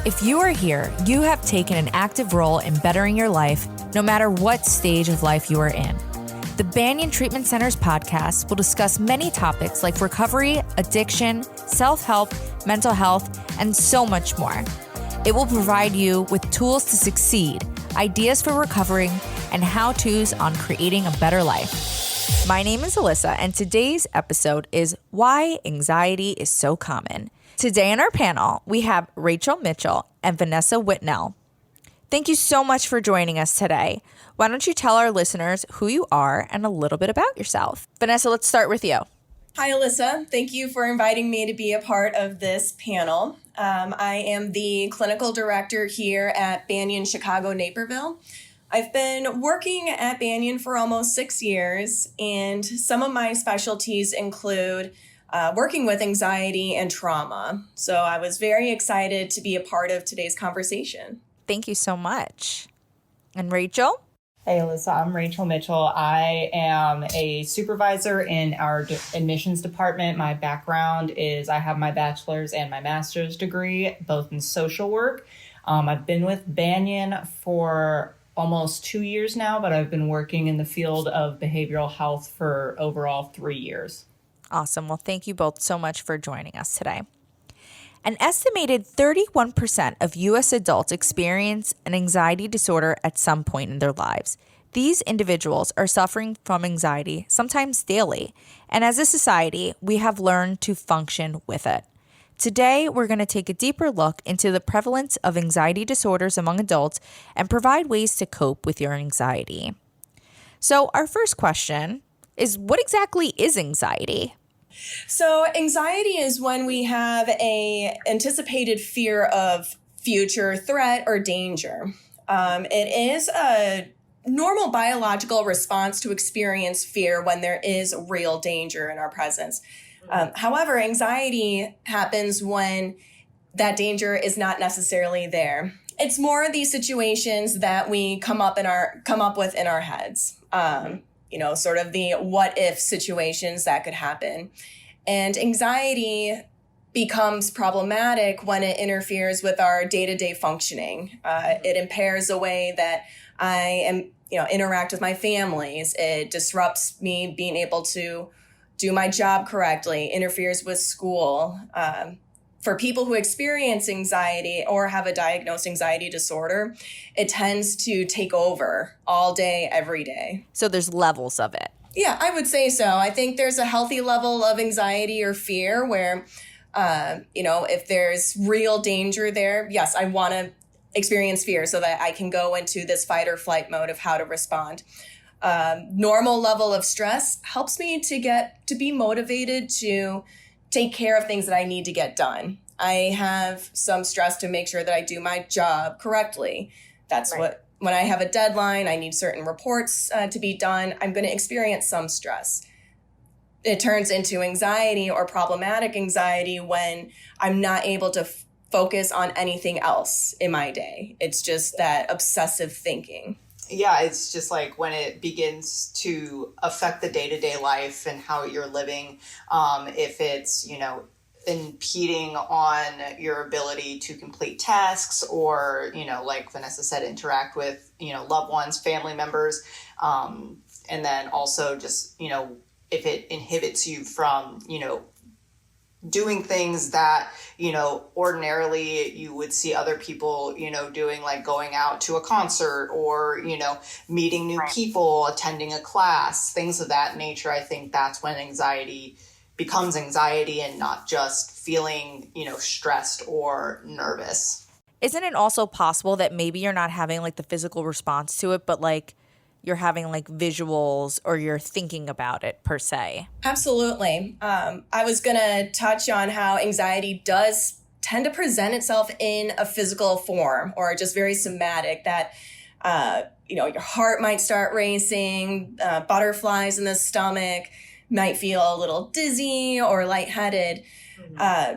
If you are here, you have taken an active role in bettering your life, no matter what stage of life you are in. The Banyan Treatment Center's podcast will discuss many topics like recovery, addiction, self-help, mental health, and so much more. It will provide you with tools to succeed, ideas for recovering, and how-tos on creating a better life. My name is Alyssa, and today's episode is Why Anxiety is So Common. Today on our panel, we have Rachel Mitchell and Vanessa Whitnell. Thank you so much for joining us today. Why don't you tell our listeners who you are and a little bit about yourself? Vanessa, let's start with you. Hi, Alyssa. Thank you for inviting me to be a part of this panel. I am the clinical director here at Banyan, Chicago, Naperville. I've been working at Banyan for almost 6 years, and some of my specialties include working with anxiety and trauma. So I was very excited to be a part of today's conversation. Thank you so much. And Rachel? Hey, Alyssa, I'm Rachel Mitchell. I am a supervisor in our admissions department. My background is I have my bachelor's and my master's degree, both in social work. I've been with Banyan for almost 2 years now, but I've been working in the field of behavioral health for overall 3 years. Awesome. Well, thank you both so much for joining us today. An estimated 31% of U.S. adults experience an anxiety disorder at some point in their lives. These individuals are suffering from anxiety, sometimes daily, and as a society, we have learned to function with it. Today, we're going to take a deeper look into the prevalence of anxiety disorders among adults and provide ways to cope with your anxiety. So, our first question is, what exactly is anxiety? So anxiety is when we have a anticipated fear of future threat or danger. It is a normal biological response to experience fear when there is real danger in our presence. However, anxiety happens when that danger is not necessarily there. It's more these situations that we come up with in our heads. Sort of the what if situations that could happen. And anxiety becomes problematic when it interferes with our day-to-day functioning. It impairs the way that I interact with my families. It disrupts me being able to do my job correctly, interferes with school. For people who experience anxiety or have a diagnosed anxiety disorder, it tends to take over all day, every day. So there's levels of it. Yeah, I would say so. I think there's a healthy level of anxiety or fear where, if there's real danger there, yes, I want to experience fear so that I can go into this fight or flight mode of how to respond. Normal level of stress helps me to be motivated to take care of things that I need to get done. I have some stress to make sure that I do my job correctly. That's right. When I have a deadline, I need certain reports to be done, I'm going to experience some stress. It turns into anxiety or problematic anxiety when I'm not able to focus on anything else in my day. It's just that obsessive thinking. Yeah, it's just like when it begins to affect the day-to-day life and how you're living, if it's, impeding on your ability to complete tasks or, like Vanessa said, interact with, loved ones, family members. And then also just, if it inhibits you from, doing things that, ordinarily you would see other people, doing, like going out to a concert or, meeting new people, attending a class, things of that nature. I think that's when anxiety becomes anxiety and not just feeling, stressed or nervous. Isn't it also possible that maybe you're not having like the physical response to it, but like you're having like visuals or you're thinking about it per se? Absolutely. I was going to touch on how anxiety does tend to present itself in a physical form or just very somatic that, your heart might start racing, butterflies in the stomach, might feel a little dizzy or lightheaded.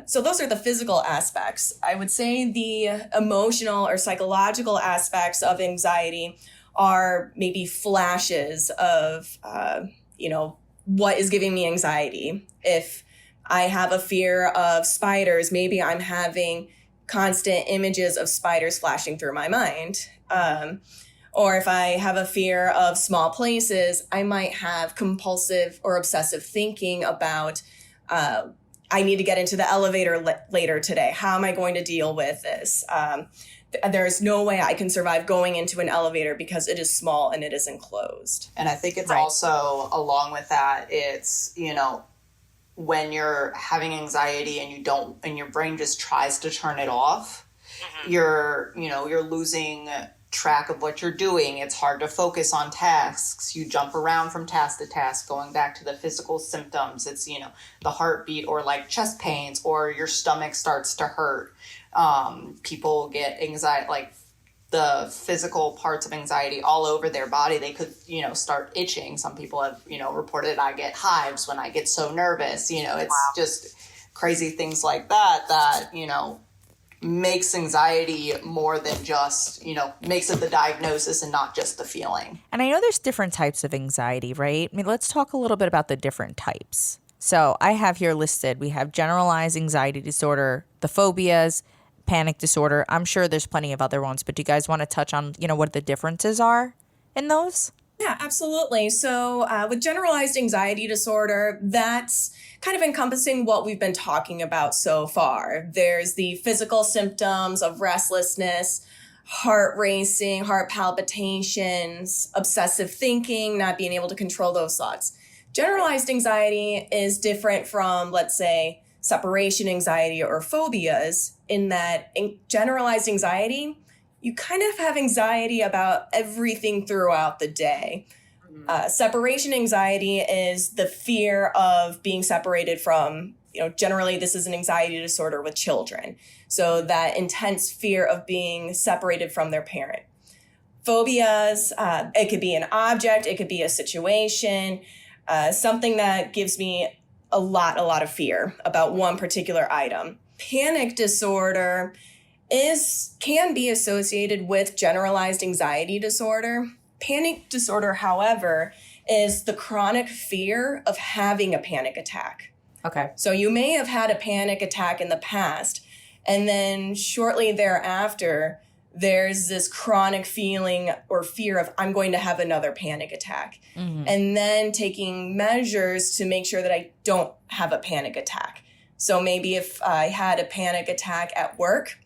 So those are the physical aspects. I would say the emotional or psychological aspects of anxiety are maybe flashes of, what is giving me anxiety. If I have a fear of spiders, maybe I'm having constant images of spiders flashing through my mind. Or if I have a fear of small places, I might have compulsive or obsessive thinking about, I need to get into the elevator later today. How am I going to deal with this? There's no way I can survive going into an elevator because it is small and it is enclosed. And I think it's also, along with that, it's, when you're having anxiety and your brain just tries to turn it off, you're losing track of what you're doing. It's hard to focus on tasks. You jump around from task to task, going back to the physical symptoms. It's, the heartbeat or like chest pains, or your stomach starts to hurt. People get anxiety, like the physical parts of anxiety all over their body. They could, start itching. Some people have, reported, I get hives when I get so nervous. It's just crazy things like that, makes anxiety more than just, makes it the diagnosis and not just the feeling. And I know there's different types of anxiety, right? I mean, let's talk a little bit about the different types. So I have here listed, we have generalized anxiety disorder, the phobias, panic disorder. I'm sure there's plenty of other ones, but do you guys want to touch on, what the differences are in those? Yeah, absolutely. So with generalized anxiety disorder, that's kind of encompassing what we've been talking about so far. There's the physical symptoms of restlessness, heart racing, heart palpitations, obsessive thinking, not being able to control those thoughts. Generalized anxiety is different from, let's say, separation anxiety or phobias, in that in generalized anxiety, you kind of have anxiety about everything throughout the day. Separation anxiety is the fear of being separated from, generally this is an anxiety disorder with children. So that intense fear of being separated from their parent. Phobias, it could be an object, it could be a situation, something that gives me a lot of fear about one particular item. Panic disorder can be associated with generalized anxiety disorder. Panic disorder, however, is the chronic fear of having a panic attack. Okay. So you may have had a panic attack in the past, and then shortly thereafter, there's this chronic feeling or fear of, I'm going to have another panic attack. Mm-hmm. And then taking measures to make sure that I don't have a panic attack. So maybe if I had a panic attack at work,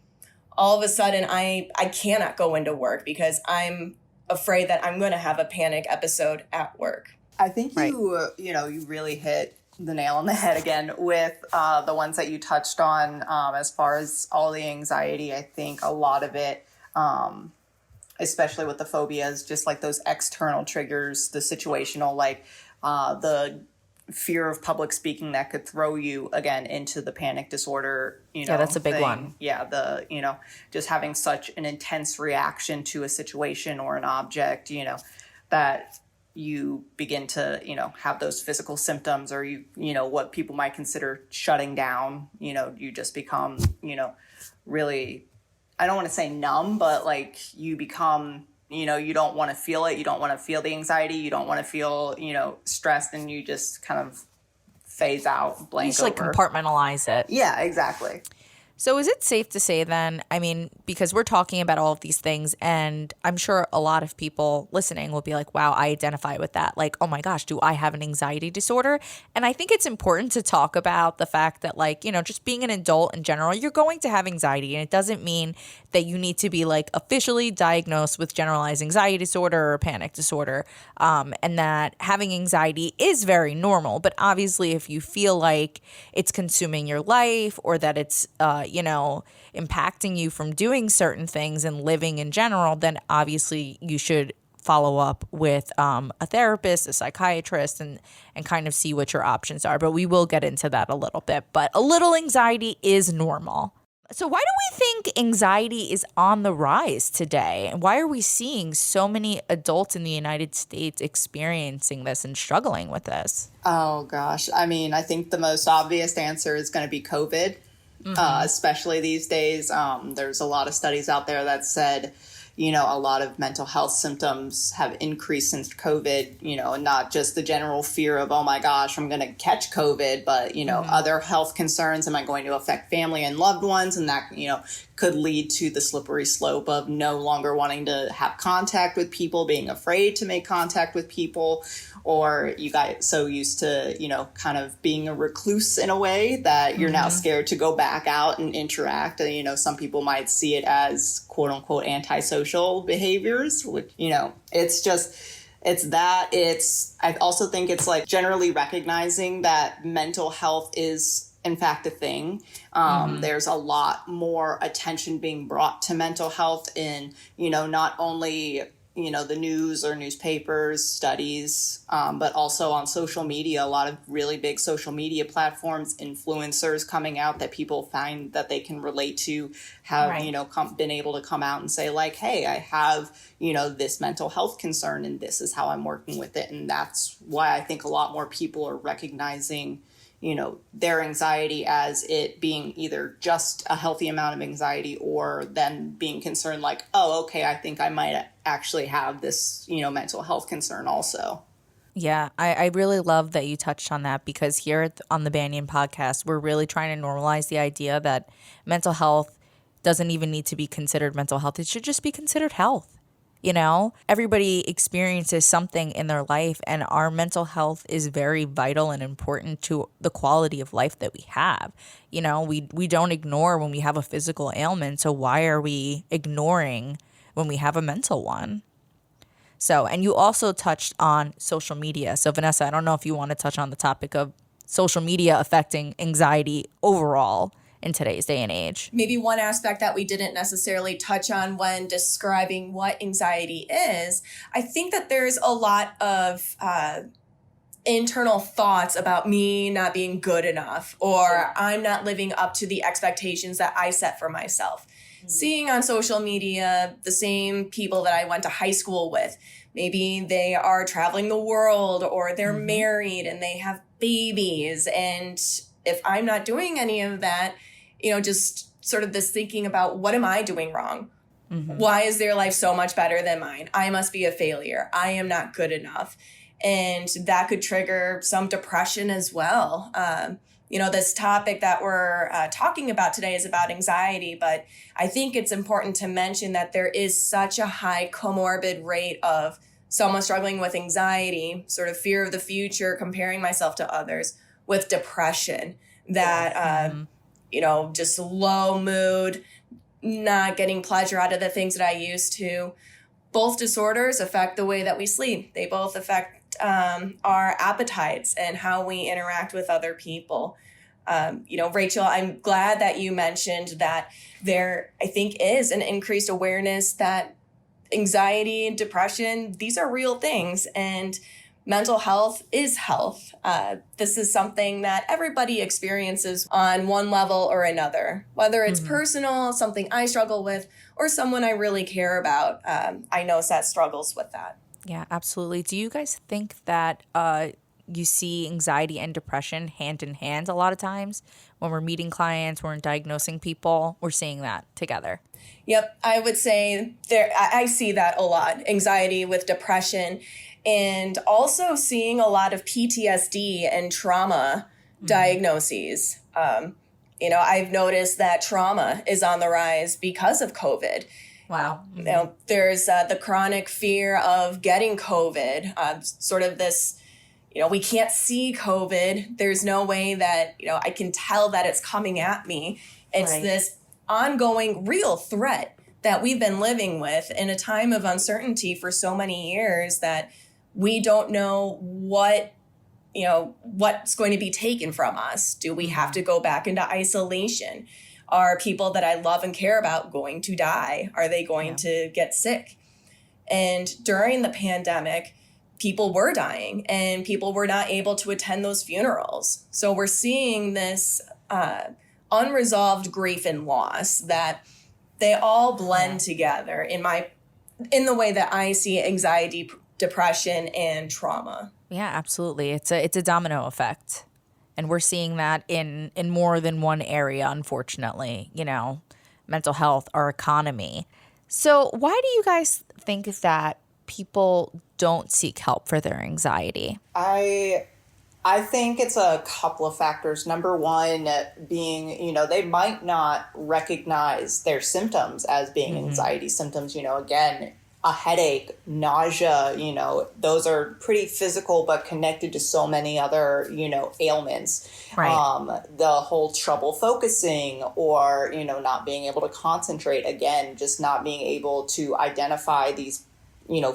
all of a sudden I cannot go into work because I'm afraid that I'm going to have a panic episode at work. I think you really hit the nail on the head again with the ones that you touched on as far as all the anxiety. I think a lot of it, especially with the phobias, just like those external triggers, the situational, like the fear of public speaking that could throw you again into the panic disorder, yeah, that's a big one. Yeah. Just having such an intense reaction to a situation or an object, that you begin to, have those physical symptoms, or what people might consider shutting down, you just become, really, I don't want to say numb, but like you become, you don't want to feel it. You don't want to feel the anxiety. You don't want to feel, stressed, and you just kind of phase out, blank over. You just compartmentalize it. Yeah, exactly. So is it safe to say then, I mean, because we're talking about all of these things, and I'm sure a lot of people listening will be like, wow, I identify with that. Like, oh my gosh, do I have an anxiety disorder? And I think it's important to talk about the fact that, just being an adult in general, you're going to have anxiety. And it doesn't mean that you need to be officially diagnosed with generalized anxiety disorder or panic disorder. And that having anxiety is very normal. But obviously, if you feel like it's consuming your life, or that it's, impacting you from doing certain things and living in general, then obviously you should follow up with a therapist, a psychiatrist, and kind of see what your options are. But we will get into that a little bit. But a little anxiety is normal. So why do we think anxiety is on the rise today? And why are we seeing so many adults in the United States experiencing this and struggling with this? Oh, gosh. I mean, I think the most obvious answer is going to be COVID. Mm-hmm. Especially these days. There's a lot of studies out there that said, a lot of mental health symptoms have increased since COVID, not just the general fear of, oh my gosh, I'm going to catch COVID, but, other health concerns. Am I going to affect family and loved ones? And that, could lead to the slippery slope of no longer wanting to have contact with people, being afraid to make contact with people, or you got so used to, kind of being a recluse in a way that you're now scared to go back out and interact. And, some people might see it as quote unquote antisocial behaviors, which, I also think it's like generally recognizing that mental health is in fact a thing. There's a lot more attention being brought to mental health in, not only, the news or newspapers, studies, but also on social media, a lot of really big social media platforms, influencers coming out that people find that they can relate to have, been able to come out and say like, hey, I have, this mental health concern and this is how I'm working with it. And that's why I think a lot more people are recognizing their anxiety as it being either just a healthy amount of anxiety or then being concerned like, oh, okay, I think I might actually have this, mental health concern also. Yeah, I really love that you touched on that, because here on the Banyan podcast, we're really trying to normalize the idea that mental health doesn't even need to be considered mental health. It should just be considered health. Everybody experiences something in their life, and our mental health is very vital and important to the quality of life that we have. We don't ignore when we have a physical ailment. So why are we ignoring when we have a mental one? So, and you also touched on social media. So Vanessa, I don't know if you want to touch on the topic of social media affecting anxiety overall in today's day and age. Maybe one aspect that we didn't necessarily touch on when describing what anxiety is, I think that there's a lot of internal thoughts about me not being good enough, or I'm not living up to the expectations that I set for myself. Seeing on social media the same people that I went to high school with, maybe they are traveling the world or they're married and they have babies. And if I'm not doing any of that, just sort of this thinking about what am I doing wrong? Why is their life so much better than mine? I must be a failure. I am not good enough. And that could trigger some depression as well. This topic that we're talking about today is about anxiety, but I think it's important to mention that there is such a high comorbid rate of someone struggling with anxiety, sort of fear of the future, comparing myself to others, with depression, that, just low mood, not getting pleasure out of the things that I used to. Both disorders affect the way that we sleep. They both affect our appetites and how we interact with other people. Rachel, I'm glad that you mentioned that there, I think, is an increased awareness that anxiety and depression, these are real things, and mental health is health. This is something that everybody experiences on one level or another, whether it's personal, something I struggle with, or someone I really care about. I know Seth struggles with that. Yeah, absolutely. Do you guys think that you see anxiety and depression hand in hand a lot of times when we're meeting clients, we're diagnosing people, we're seeing that together? Yep, I would say I see that a lot, anxiety with depression, and also seeing a lot of PTSD and trauma diagnoses. I've noticed that trauma is on the rise because of COVID. Wow. There's the chronic fear of getting COVID, sort of this, we can't see COVID. There's no way that, I can tell that it's coming at me. It's this ongoing real threat that we've been living with in a time of uncertainty for so many years that we don't know what's going to be taken from us. Do we have to go back into isolation? Are people that I love and care about going to die? Are they going to get sick? And during the pandemic, people were dying and people were not able to attend those funerals. So we're seeing this unresolved grief and loss that they all blend together in the way that I see anxiety, depression, and trauma. Yeah, absolutely. It's a domino effect. And we're seeing that in more than one area, unfortunately, mental health, our economy. So why do you guys think that people don't seek help for their anxiety? I think it's a couple of factors. Number one being, they might not recognize their symptoms as being anxiety symptoms. Again, a headache, nausea, those are pretty physical, but connected to so many other, ailments. Right. The whole trouble focusing or, not being able to concentrate. Again, just not being able to identify these,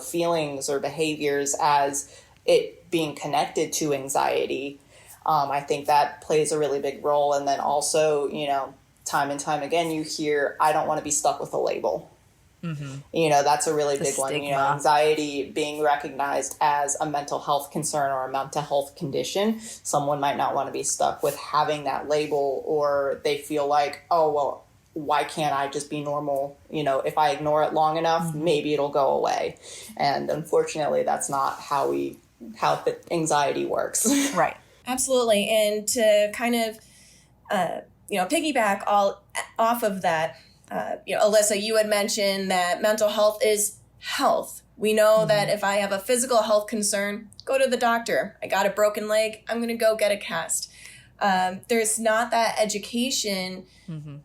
feelings or behaviors as it being connected to anxiety. I think that plays a really big role. And then also, time and time again, you hear, I don't want to be stuck with a label. That's a really big one. Anxiety being recognized as a mental health concern or a mental health condition. Someone might not want to be stuck with having that label, or they feel like, oh, well, why can't I just be normal? If I ignore it long enough, maybe it'll go away. And unfortunately, that's not how anxiety works. Right. Absolutely. And to kind of, piggyback all off of that, Alyssa, you had mentioned that mental health is health. We know that if I have a physical health concern, go to the doctor. I got a broken leg, I'm going to go get a cast. There's not that education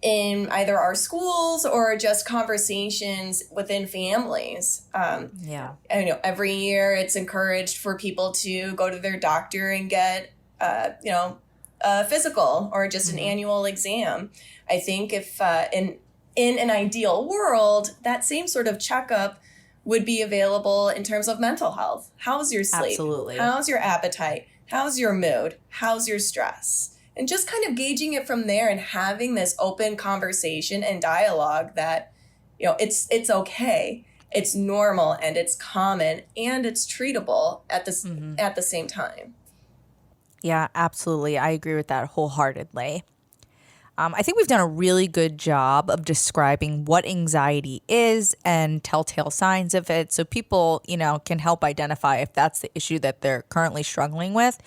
in either our schools or just conversations within families. Every year it's encouraged for people to go to their doctor and get, a physical or just an annual exam. I think if in an ideal world, that same sort of checkup would be available in terms of mental health. How's your sleep? Absolutely. How's your appetite? How's your mood? How's your stress? And just kind of gauging it from there and having this open conversation and dialogue that, it's okay, it's normal, and it's common, and it's treatable at the same time. Yeah, absolutely. I agree with that wholeheartedly. I think we've done a really good job of describing what anxiety is and telltale signs of it, so people, can help identify if that's the issue that they're currently struggling with.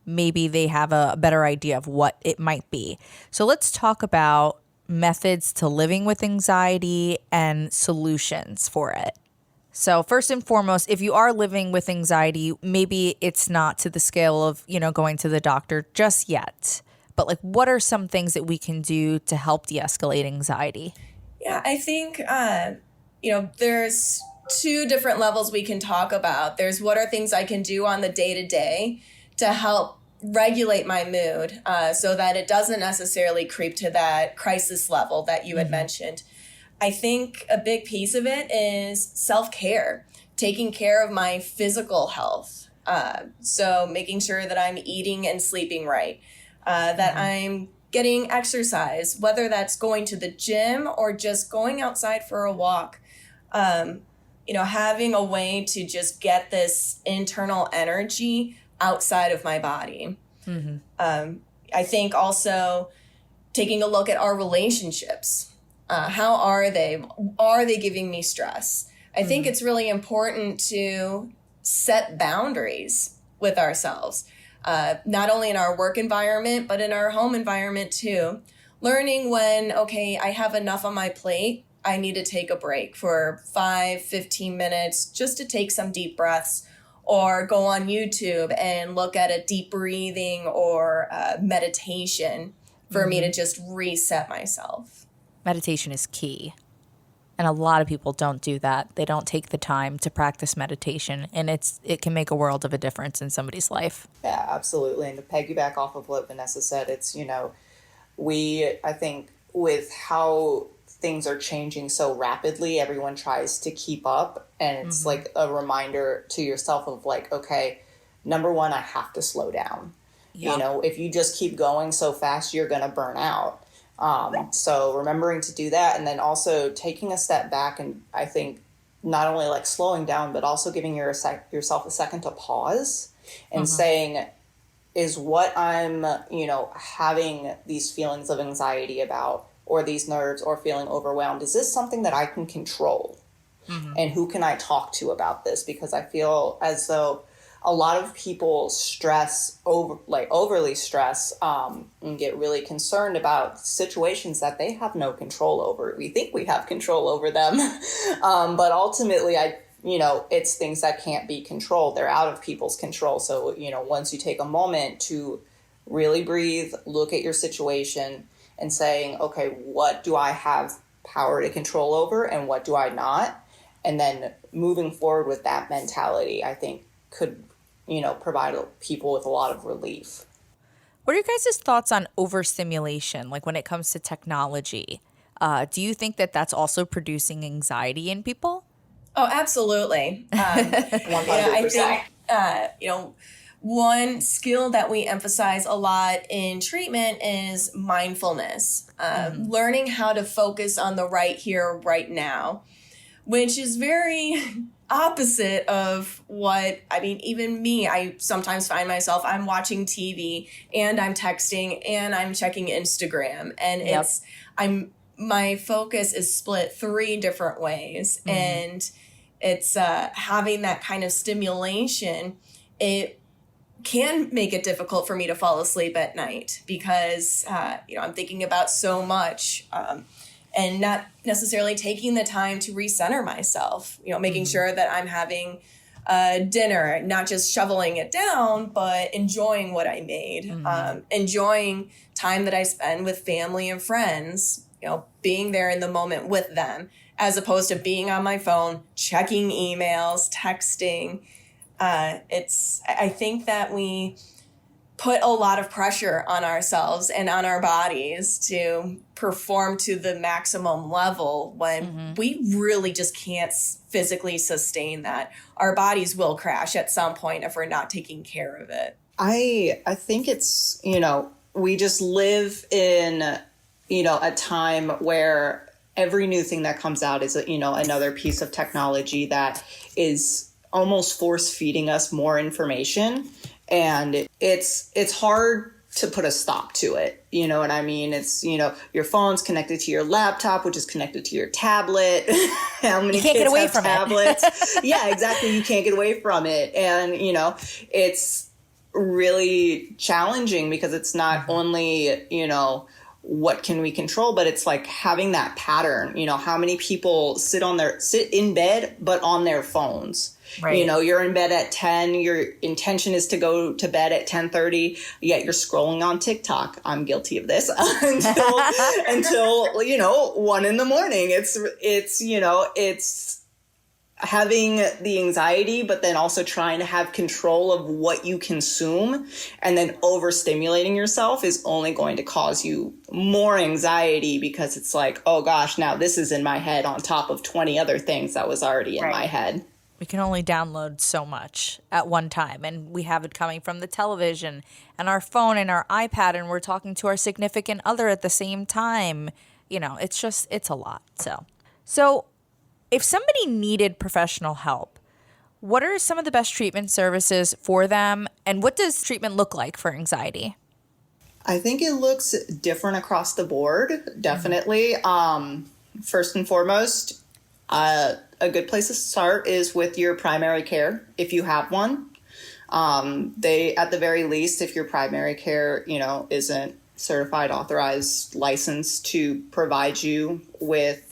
Maybe they have a better idea of what it might be. So let's talk about methods to living with anxiety and solutions for it. So first and foremost, if you are living with anxiety, maybe it's not to the scale of, going to the doctor just yet. But what are some things that we can do to help de-escalate anxiety? Yeah, I think, there's two different levels we can talk about. There's what are things I can do on the day-to-day to help regulate my mood so that it doesn't necessarily creep to that crisis level that you had mentioned. I think a big piece of it is self-care, taking care of my physical health. So making sure that I'm eating and sleeping right. That I'm getting exercise, whether that's going to the gym or just going outside for a walk. Having a way to just get this internal energy outside of my body. I think also taking a look at our relationships. How are they? Are they giving me stress? I think it's really important to set boundaries with ourselves. Not only in our work environment, but in our home environment too. Learning when, okay, I have enough on my plate, I need to take a break for 5-15 minutes just to take some deep breaths, or go on YouTube and look at a deep breathing or meditation for me to just reset myself. Meditation is key. And a lot of people don't do that. They don't take the time to practice meditation, and it can make a world of a difference in somebody's life. Yeah, absolutely. And to piggyback off of what Vanessa said, it's, I think with how things are changing so rapidly, everyone tries to keep up. And it's like a reminder to yourself of okay, number one, I have to slow down. Yeah. If you just keep going so fast, you're going to burn out. So remembering to do that, and then also taking a step back, and I think not only slowing down, but also giving yourself a second to pause and saying, is what I'm, having these feelings of anxiety about, or these nerves, or feeling overwhelmed, is this something that I can control? And who can I talk to about this? Because I feel as though a lot of people overly stress, and get really concerned about situations that they have no control over. We think we have control over them, but ultimately, it's things that can't be controlled. They're out of people's control. So, once you take a moment to really breathe, look at your situation and saying, okay, what do I have power to control over and what do I not? And then moving forward with that mentality, I think could, provide people with a lot of relief. What are your guys' thoughts on overstimulation, like when it comes to technology? Do you think that that's also producing anxiety in people? Oh, absolutely. 100%. I think, one skill that we emphasize a lot in treatment is mindfulness, learning how to focus on the right here, right now, which is very opposite of even me, I sometimes find myself, I'm watching TV and I'm texting and I'm checking Instagram and my focus is split 3 different ways. And it's having that kind of stimulation, it can make it difficult for me to fall asleep at night because, I'm thinking about so much and not necessarily taking the time to recenter myself, making sure that I'm having dinner, not just shoveling it down, but enjoying what I made, enjoying time that I spend with family and friends, being there in the moment with them, as opposed to being on my phone, checking emails, texting. I think that we put a lot of pressure on ourselves and on our bodies to perform to the maximum level when we really just can't physically sustain that. Our bodies will crash at some point if we're not taking care of it. I think it's, we just live in, a time where every new thing that comes out is, another piece of technology that is almost force feeding us more information. And it's hard to put a stop to it. You know what I mean? It's, your phone's connected to your laptop, which is connected to your tablet. How many kids have tablets? Yeah, exactly. You can't get away from it. And, it's really challenging because it's not only, what can we control, but it's like having that pattern. How many people sit in bed, but on their phones? Right. You're in bed at 10, your intention is to go to bed at 10:30, yet you're scrolling on TikTok. I'm guilty of this until 1 a.m. It's having the anxiety, but then also trying to have control of what you consume, and then overstimulating yourself is only going to cause you more anxiety because it's like, oh gosh, now this is in my head on top of 20 other things that was already in my head. We can only download so much at one time, and we have it coming from the television and our phone and our iPad, and we're talking to our significant other at the same time. It's a lot. So if somebody needed professional help, what are some of the best treatment services for them, and what does treatment look like for anxiety? I think it looks different across the board, definitely. First and foremost, a good place to start is with your primary care, if you have one. They, at the very least, if your primary care, isn't certified, authorized, licensed to provide you with,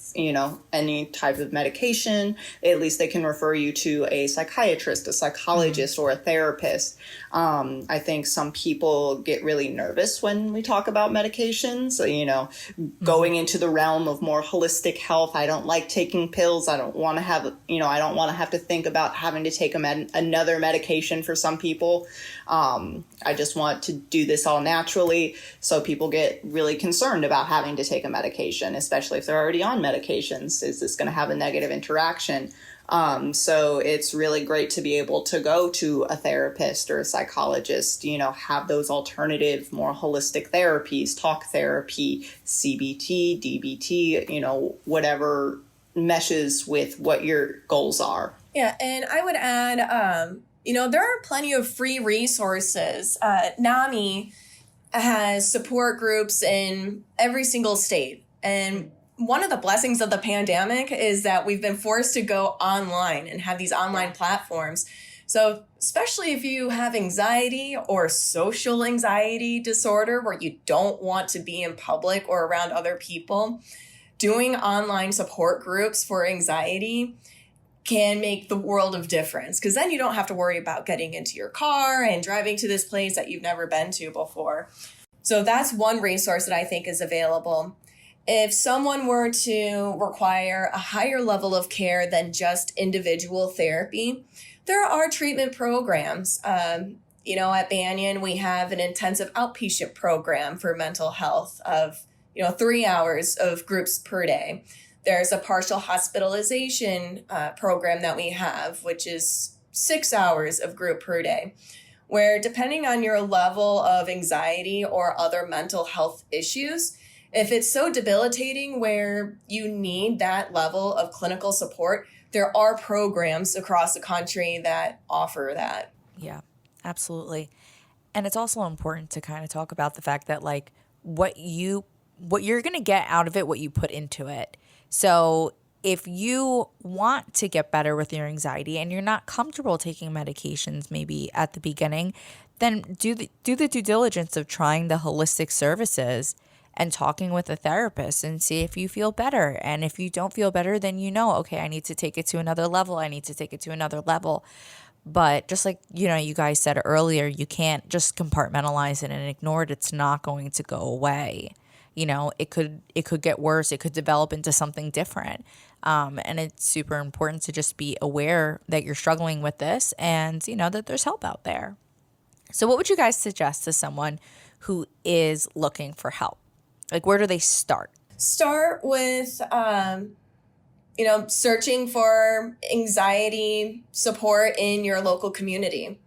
any type of medication, at least they can refer you to a psychiatrist, a psychologist, or a therapist. I think some people get really nervous when we talk about medications, going into the realm of more holistic health. I don't like taking pills. I don't want to have, I don't want to have to think about having to take another medication for some people. I just want to do this all naturally. So people get really concerned about having to take a medication, especially if they're already on medications. Is this going to have a negative interaction? So it's really great to be able to go to a therapist or a psychologist, have those alternative, more holistic therapies, talk therapy, CBT, DBT, whatever meshes with what your goals are. Yeah, and I would add, there are plenty of free resources. NAMI has support groups in every single state. And one of the blessings of the pandemic is that we've been forced to go online and have these online platforms So especially if you have anxiety or social anxiety disorder where you don't want to be in public or around other people, doing online support groups for anxiety can make the world of difference, because then you don't have to worry about getting into your car and driving to this place that you've never been to before. So that's one resource that I think is available. If someone were to require a higher level of care than just individual therapy, there are treatment programs. At Banyan, we have an intensive outpatient program for mental health of 3 hours of groups per day. There's a partial hospitalization program that we have, which is 6 hours of group per day, where depending on your level of anxiety or other mental health issues, if it's so debilitating where you need that level of clinical support, there are programs across the country that offer that. Yeah, absolutely. And it's also important to kind of talk about the fact that like what you're going to get out of it, what you put into it. So if you want to get better with your anxiety and you're not comfortable taking medications maybe at the beginning, then do the due diligence of trying the holistic services and talking with a therapist and see if you feel better. And if you don't feel better, then okay, I need to take it to another level. I need to take it to another level. But just like, you guys said earlier, you can't just compartmentalize it and ignore it. It's not going to go away. It could get worse. It could develop into something different. And it's super important to just be aware that you're struggling with this and, that there's help out there. So what would you guys suggest to someone who is looking for help? Like, where do they start? Start with, searching for anxiety support in your local community.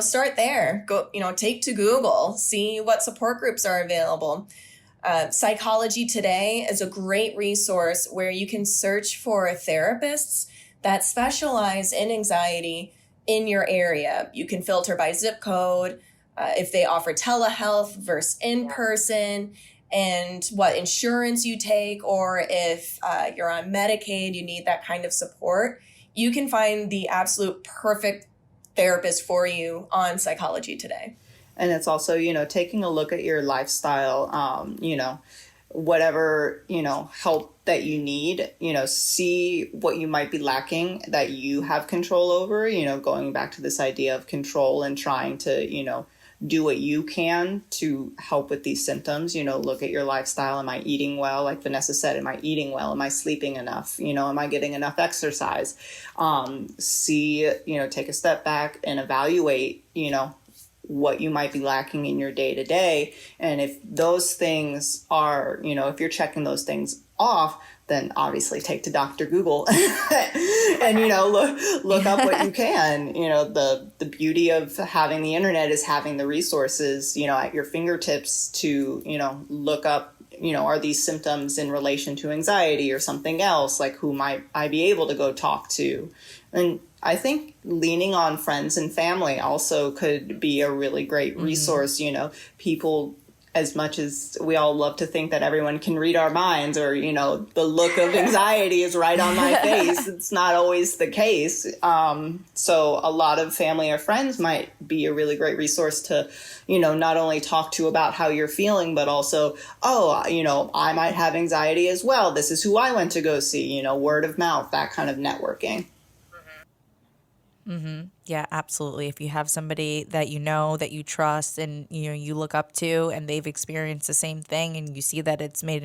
Start there. Go, take to Google, see what support groups are available. Psychology Today is a great resource where you can search for therapists that specialize in anxiety in your area. You can filter by zip code, if they offer telehealth versus in-person, and what insurance you take, or if you're on Medicaid, you need that kind of support. You can find the absolute perfect therapist for you on Psychology Today. And it's also, taking a look at your lifestyle, whatever, help that you need, see what you might be lacking that you have control over, going back to this idea of control and trying to, do what you can to help with these symptoms. Look at your lifestyle. Am I eating well? Like Vanessa said, am I eating well? Am I sleeping enough? Am I getting enough exercise? Take a step back and evaluate, what you might be lacking in your day to day. And if those things are, if you're checking those things off, then obviously take to Dr. Google and, look up what you can. The beauty of having the internet is having the resources, at your fingertips to, look up, are these symptoms in relation to anxiety or something else? Like, who might I be able to go talk to? And I think leaning on friends and family also could be a really great resource. People, as much as we all love to think that everyone can read our minds or, the look of anxiety is right on my face, it's not always the case. So a lot of family or friends might be a really great resource to, not only talk to about how you're feeling, but also, I might have anxiety as well. This is who I went to go see, word of mouth, that kind of networking. Mm-hmm. Yeah, absolutely. If you have somebody that that you trust and you look up to and they've experienced the same thing and you see that it's made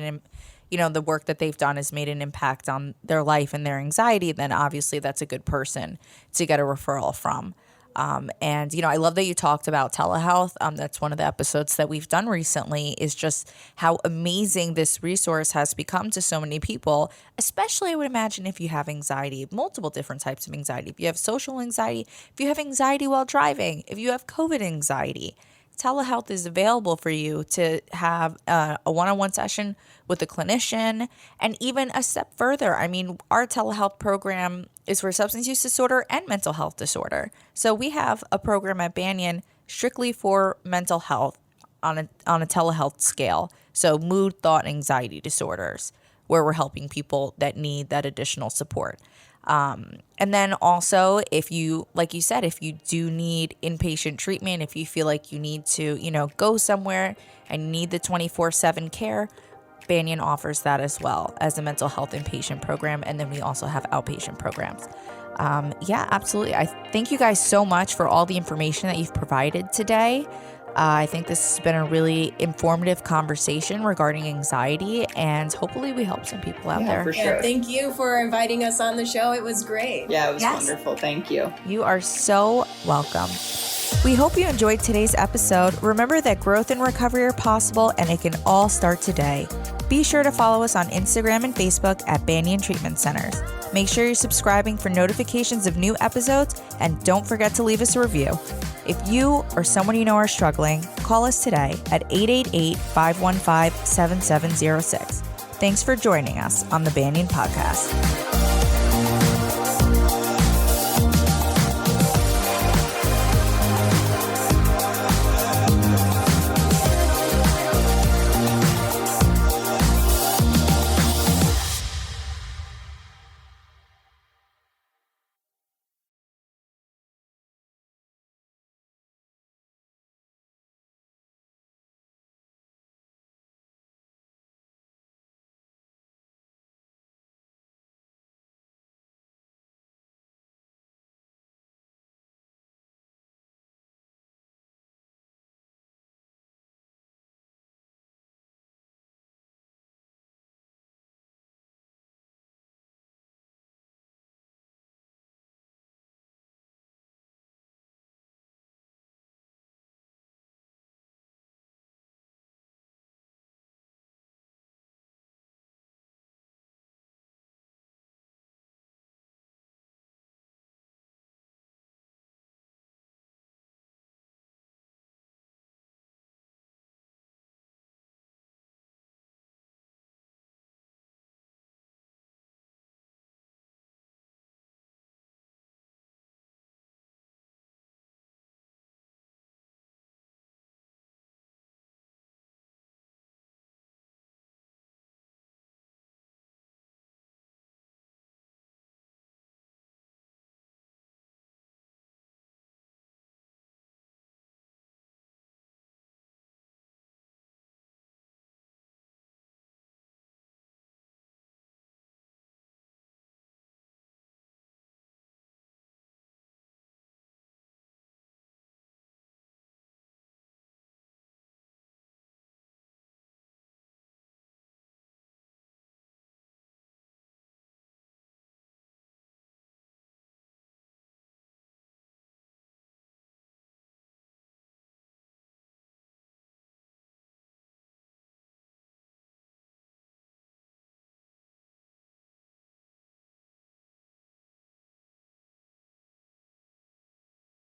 the work that they've done has made an impact on their life and their anxiety, then obviously that's a good person to get a referral from. I love that you talked about telehealth. That's one of the episodes that we've done recently, is just how amazing this resource has become to so many people, especially I would imagine if you have anxiety, multiple different types of anxiety. If you have social anxiety, if you have anxiety while driving, if you have COVID anxiety, telehealth is available for you to have a one-on-one session with a clinician, and even a step further. I mean, our telehealth program is for substance use disorder and mental health disorder. So we have a program at Banyan strictly for mental health on a telehealth scale. So mood, thought, anxiety disorders. where we're helping people that need that additional support. And then also, if you, like you said, if you do need inpatient treatment, if you feel like you need to, go somewhere and need the 24/7 care, Banyan offers that as well as a mental health inpatient program. And then we also have outpatient programs. Yeah, absolutely. I thank you guys so much for all the information that you've provided today. I think this has been a really informative conversation regarding anxiety, and hopefully we help some people out there. For sure. Yeah, thank you for inviting us on the show. It was great. Yeah, it was wonderful. Thank you. You are so welcome. We hope you enjoyed today's episode. Remember that growth and recovery are possible, and it can all start today. Be sure to follow us on Instagram and Facebook at Banyan Treatment Centers. Make sure you're subscribing for notifications of new episodes, and don't forget to leave us a review. If you or someone you know are struggling, call us today at 888-515-7706. Thanks for joining us on the Banyan Podcast.